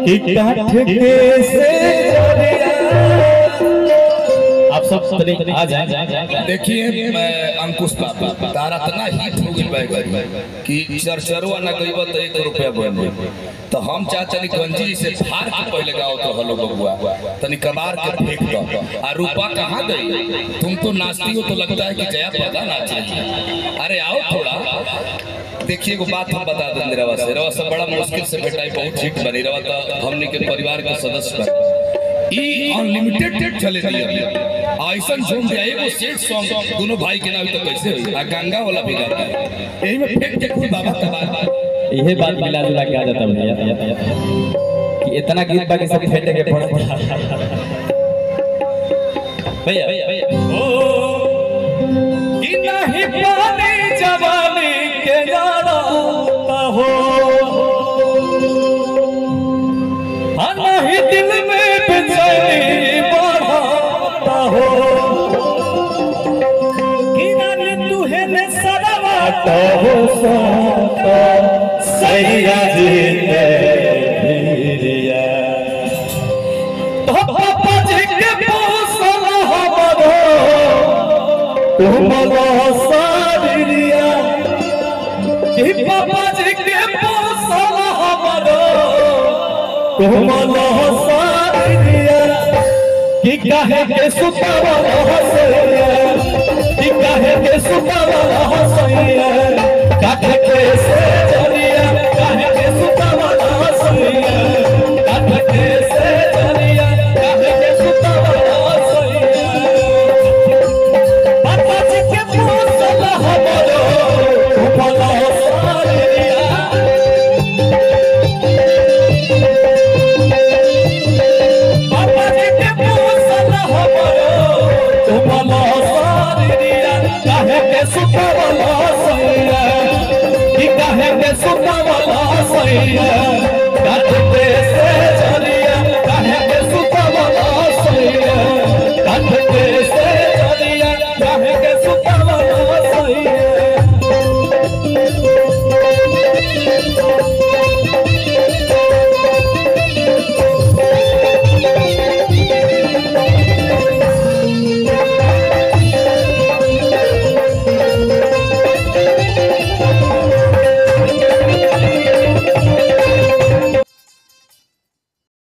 कि काठ के से आप सब आ जाए। देखिए अंकुश पापा तारा तना हिट हो गई बैग कि चरचरवा ना गईबा तो 1 रुपया बन गई तो हम चाचनी गंजी से फाड़ के पहले गाओ तो हलो बबुआ तनी कबार के फेंक दो आ रूपा कहां गई तुम तो नाचती हो तो लगता है कि जया पता नाच रही। अरे आओ थोड़ा देखिए को बात हम बता दें रवा से बड़ा मुश्किल से बेटा बहुत हिट बनी रवा तो हमने के परिवार के सदस्य पर ई अनलिमिटेड चले दिया ऐसा झूम दिया एगो सेट सॉन्ग दोनों भाई के नाम तो कैसे हुई आ गंगा वाला भी गाता है यही में फेंक के कोई बाबा का बात यही बात मिला जुला के आ जाता भैया कि इतना गीत बाकी सब फेंटे के पड़ भैया ओ कि नहीं पानी जवानी के गाना हो नहीं दिल में बेचैनी बढ़ाता हो कि नानी तुहे ने सदावा तो हो सैया जीते भिरिया तो पापा जी के पोसल हमरो तुम लो सारिया कि पापा जी के पोसल हमरो तुम लो सारिया कि काहे के सुतावा हसैया कि काहे के सुतावा हसैया काहे के से जरिया काहे के सुतावा हसैया काहे के से जरिया काहे के सुतावा हसैया पापा जी के पोसल हमरो तुम लो सारिया पापा जी के पोसल हमरो तुम लो सारिया काहे के सुतावा हसैया कि काहे के सुतावा हसैया